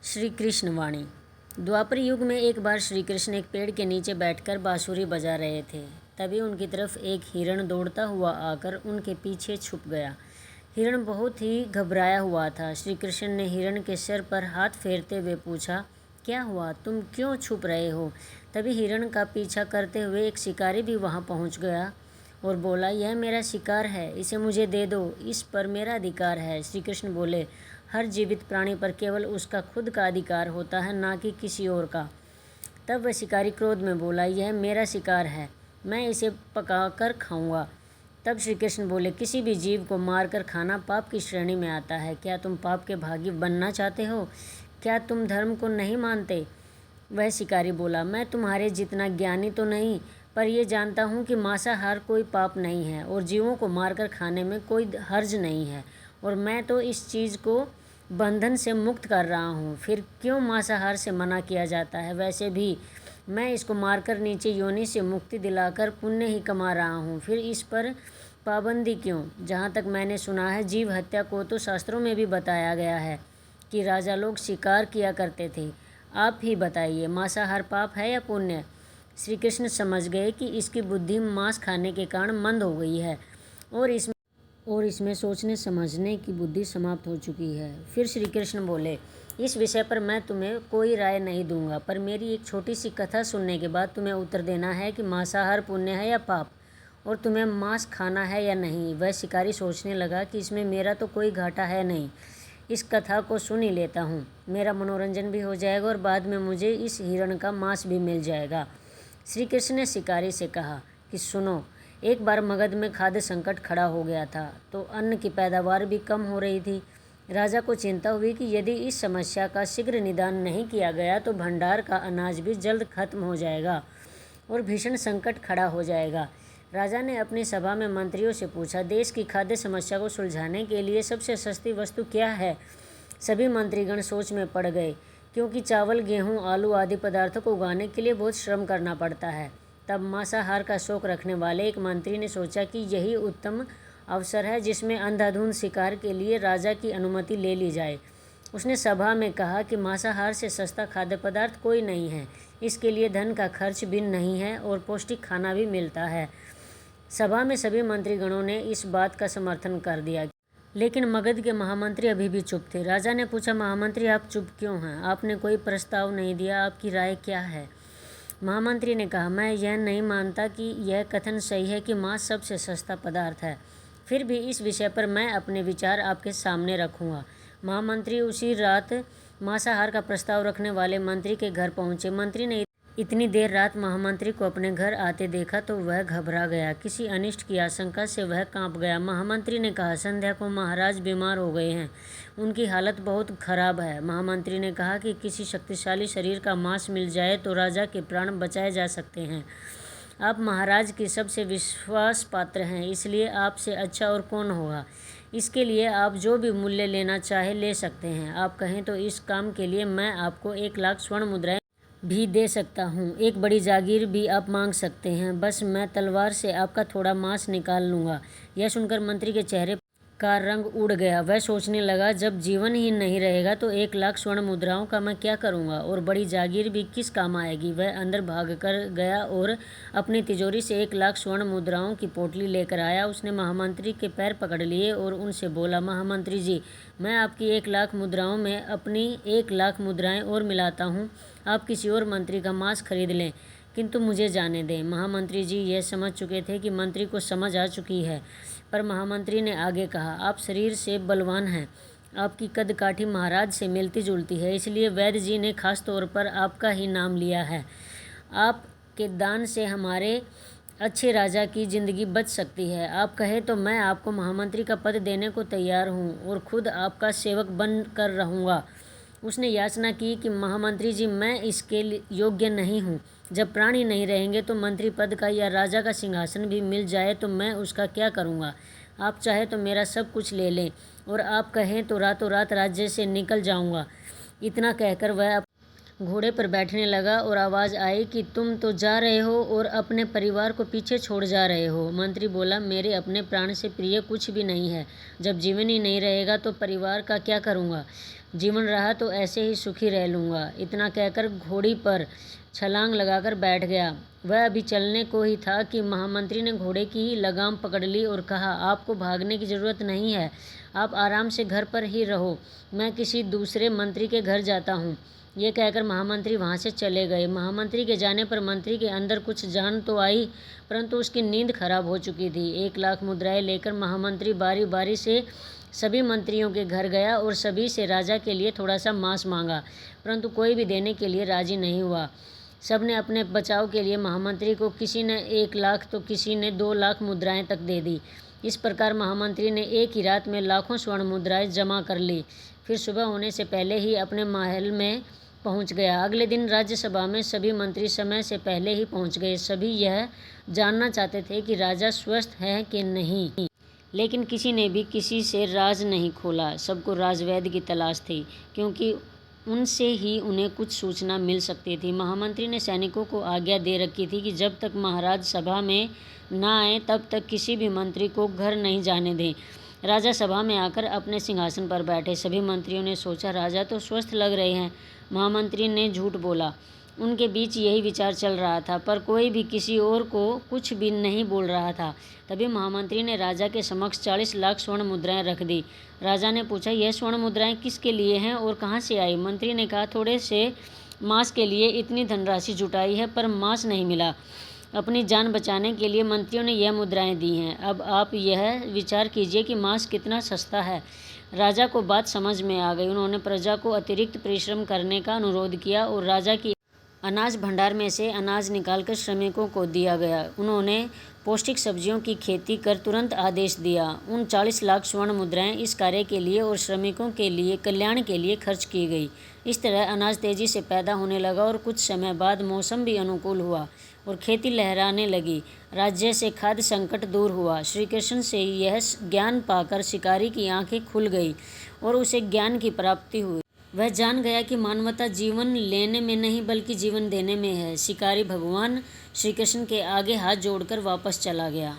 श्री कृष्ण वाणी। द्वापर युग में एक बार श्री कृष्ण एक पेड़ के नीचे बैठकर बांसुरी बजा रहे थे। तभी उनकी तरफ एक हिरण दौड़ता हुआ आकर उनके पीछे छुप गया। हिरण बहुत ही घबराया हुआ था। श्री कृष्ण ने हिरण के सिर पर हाथ फेरते हुए पूछा, क्या हुआ, तुम क्यों छुप रहे हो? तभी हिरण का पीछा करते हुए एक शिकारी भी वहां पहुंच गया और बोला, यह मेरा शिकार है, इसे मुझे दे दो, इस पर मेरा अधिकार है। श्री कृष्ण बोले, हर जीवित प्राणी पर केवल उसका खुद का अधिकार होता है, ना कि किसी और का। तब वह शिकारी क्रोध में बोला, यह मेरा शिकार है, मैं इसे पकाकर खाऊंगा। तब श्री कृष्ण बोले, किसी भी जीव को मारकर खाना पाप की श्रेणी में आता है। क्या तुम पाप के भागी बनना चाहते हो? क्या तुम धर्म को नहीं मानते? वह शिकारी बोला, मैं तुम्हारे जितना ज्ञानी तो नहीं, पर यह जानता हूँ कि मांसाहार कोई पाप नहीं है और जीवों को मारकर खाने में कोई हर्ज नहीं है, और मैं तो इस चीज़ को बंधन से मुक्त कर रहा हूँ। फिर क्यों मांसाहार से मना किया जाता है? वैसे भी मैं इसको मारकर नीचे योनि से मुक्ति दिलाकर पुण्य ही कमा रहा हूँ, फिर इस पर पाबंदी क्यों? जहाँ तक मैंने सुना है, जीव हत्या को तो शास्त्रों में भी बताया गया है कि राजा लोग शिकार किया करते थे। आप ही बताइए, मांसाहार पाप है या पुण्य? श्री कृष्ण समझ गए कि इसकी बुद्धि मांस खाने के कारण मंद हो गई है और इसमें सोचने समझने की बुद्धि समाप्त हो चुकी है। फिर श्री कृष्ण बोले, इस विषय पर मैं तुम्हें कोई राय नहीं दूंगा, पर मेरी एक छोटी सी कथा सुनने के बाद तुम्हें उत्तर देना है कि मांसाहार पुण्य है या पाप, और तुम्हें मांस खाना है या नहीं। वह शिकारी सोचने लगा कि इसमें मेरा तो कोई घाटा है नहीं, इस कथा को सुन ही लेता हूँ, मेरा मनोरंजन भी हो जाएगा और बाद में मुझे इस हिरण का मांस भी मिल जाएगा। श्री कृष्ण ने शिकारी से कहा कि सुनो, एक बार मगध में खाद्य संकट खड़ा हो गया था, तो अन्न की पैदावार भी कम हो रही थी। राजा को चिंता हुई कि यदि इस समस्या का शीघ्र निदान नहीं किया गया तो भंडार का अनाज भी जल्द खत्म हो जाएगा और भीषण संकट खड़ा हो जाएगा। राजा ने अपनी सभा में मंत्रियों से पूछा, देश की खाद्य समस्या को सुलझाने के लिए सबसे सस्ती वस्तु क्या है? सभी मंत्रीगण सोच में पड़ गए, क्योंकि चावल, गेहूं, आलू आदि पदार्थों को उगाने के लिए बहुत श्रम करना पड़ता है। तब मांसाहार का शौक रखने वाले एक मंत्री ने सोचा कि यही उत्तम अवसर है जिसमें अंधाधुंध शिकार के लिए राजा की अनुमति ले ली जाए। उसने सभा में कहा कि मांसाहार से सस्ता खाद्य पदार्थ कोई नहीं है, इसके लिए धन का खर्च भी नहीं है और पौष्टिक खाना भी मिलता है। सभा में सभी मंत्रीगणों ने इस बात का समर्थन कर दिया, लेकिन मगध के महामंत्री अभी भी चुप थे। राजा ने पूछा, महामंत्री आप चुप क्यों हैं? आपने कोई प्रस्ताव नहीं दिया, आपकी राय क्या है? महामंत्री ने कहा, मैं यह नहीं मानता कि यह कथन सही है कि मांस सबसे सस्ता पदार्थ है, फिर भी इस विषय पर मैं अपने विचार आपके सामने रखूंगा। महामंत्री उसी रात मांसाहार का प्रस्ताव रखने वाले मंत्री के घर पहुंचे। मंत्री ने इतनी देर रात महामंत्री को अपने घर आते देखा तो वह घबरा गया। किसी अनिष्ट की आशंका से वह कांप गया। महामंत्री ने कहा, संध्या को महाराज बीमार हो गए हैं, उनकी हालत बहुत खराब है। महामंत्री ने कहा कि किसी शक्तिशाली शरीर का मांस मिल जाए तो राजा के प्राण बचाए जा सकते हैं। आप महाराज की सबसे विश्वास पात्र हैं, इसलिए आपसे अच्छा और कौन होगा। इसके लिए आप जो भी मूल्य लेना चाहे ले सकते हैं। आप कहें तो इस काम के लिए मैं आपको 1,00,000 स्वर्ण मुद्राएं भी दे सकता हूँ। एक बड़ी जागीर भी आप मांग सकते हैं, बस मैं तलवार से आपका थोड़ा मांस निकाल लूँगा। यह सुनकर मंत्री के चेहरे का रंग उड़ गया। वह सोचने लगा, जब जीवन ही नहीं रहेगा तो 1,00,000 स्वर्ण मुद्राओं का मैं क्या करूँगा, और बड़ी जागीर भी किस काम आएगी। वह अंदर भाग कर गया और अपनी तिजोरी से 1,00,000 स्वर्ण मुद्राओं की पोटली लेकर आया। उसने महामंत्री के पैर पकड़ लिए और उनसे बोला, महामंत्री जी, मैं आपकी 1,00,000 मुद्राओं में अपनी 1,00,000 मुद्राएं और मिलाता हूँ। आप किसी और मंत्री का मांस खरीद लें, किंतु मुझे जाने दें। महामंत्री जी यह समझ चुके थे कि मंत्री को समझ आ चुकी है, पर महामंत्री ने आगे कहा, आप शरीर से बलवान हैं, आपकी कदकाठी महाराज से मिलती जुलती है, इसलिए वैद्य जी ने खास तौर पर आपका ही नाम लिया है। आपके दान से हमारे अच्छे राजा की जिंदगी बच सकती है। आप कहे तो मैं आपको महामंत्री का पद देने को तैयार हूँ और खुद आपका सेवक बन कर रहूँगा। उसने याचना की कि महामंत्री जी, मैं इसके योग्य नहीं हूँ। जब प्राण ही नहीं रहेंगे तो मंत्री पद का या राजा का सिंहासन भी मिल जाए तो मैं उसका क्या करूँगा। आप चाहे तो मेरा सब कुछ ले लें और आप कहें तो रातों रात राज्य से निकल जाऊँगा। इतना कहकर वह घोड़े पर बैठने लगा और आवाज़ आई कि तुम तो जा रहे हो और अपने परिवार को पीछे छोड़ जा रहे हो। मंत्री बोला, मेरे अपने प्राण से प्रिय कुछ भी नहीं है। जब जीवन ही नहीं रहेगा तो परिवार का क्या करूँगा? जीवन रहा तो ऐसे ही सुखी रह लूँगा। इतना कहकर घोड़ी पर छलांग लगाकर बैठ गया। वह अभी चलने को ही था कि महामंत्री ने घोड़े की लगाम पकड़ ली और कहा, आपको भागने की ज़रूरत नहीं है, आप आराम से घर पर ही रहो, मैं किसी दूसरे मंत्री के घर जाता हूँ। ये कहकर महामंत्री वहाँ से चले गए। महामंत्री के जाने पर मंत्री के अंदर कुछ जान तो आई, परंतु उसकी नींद खराब हो चुकी थी। 1,00,000 मुद्राएं लेकर महामंत्री बारी बारी से सभी मंत्रियों के घर गया और सभी से राजा के लिए थोड़ा सा मांस मांगा, परंतु कोई भी देने के लिए राजी नहीं हुआ। सब ने अपने बचाव के लिए महामंत्री को किसी ने 1,00,000 तो किसी ने 2,00,000 मुद्राएं तक दे दी। इस प्रकार महामंत्री ने एक ही रात में लाखों स्वर्ण मुद्राएं जमा कर ली। फिर सुबह होने से पहले ही अपने महल में पहुंच गया। अगले दिन राज्यसभा में सभी मंत्री समय से पहले ही पहुंच गए। सभी यह जानना चाहते थे कि राजा स्वस्थ है कि नहीं, लेकिन किसी ने भी किसी से राज नहीं खोला। सबको राजवैद्य की तलाश थी, क्योंकि उनसे ही उन्हें कुछ सूचना मिल सकती थी। महामंत्री ने सैनिकों को आज्ञा दे रखी थी कि जब तक महाराज सभा में ना आए तब तक किसी भी मंत्री को घर नहीं जाने दें। राजा सभा में आकर अपने सिंहासन पर बैठे। सभी मंत्रियों ने सोचा, राजा तो स्वस्थ लग रहे हैं। महामंत्री ने झूठ बोला। उनके बीच यही विचार चल रहा था, पर कोई भी किसी और को कुछ भी नहीं बोल रहा था। तभी महामंत्री ने राजा के समक्ष 40,00,000 स्वर्ण मुद्राएं रख दी। राजा ने पूछा, यह स्वर्ण मुद्राएं किसके लिए हैं और कहाँ से आई? मंत्री ने कहा, थोड़े से मांस के लिए इतनी धनराशि जुटाई है, पर मांस नहीं मिला। अपनी जान बचाने के लिए मंत्रियों ने यह मुद्राएं दी हैं। अब आप यह विचार कीजिए कि मांस कितना सस्ता है। राजा को बात समझ में आ गई। उन्होंने प्रजा को अतिरिक्त परिश्रम करने का अनुरोध किया और राजा की अनाज भंडार में से अनाज निकालकर श्रमिकों को दिया गया। उन्होंने पौष्टिक सब्जियों की खेती कर तुरंत आदेश दिया। उन 40,00,000 स्वर्ण मुद्राएं इस कार्य के लिए और श्रमिकों के लिए कल्याण के लिए खर्च की गई। इस तरह अनाज तेजी से पैदा होने लगा और कुछ समय बाद मौसम भी अनुकूल हुआ और खेती लहराने लगी। राज्य से खाद्य संकट दूर हुआ। श्री कृष्ण से यह ज्ञान पाकर शिकारी की आंखें खुल गई और उसे ज्ञान की प्राप्ति हुई। वह जान गया कि मानवता जीवन लेने में नहीं बल्कि जीवन देने में है। शिकारी भगवान श्री कृष्ण के आगे हाथ जोड़कर वापस चला गया।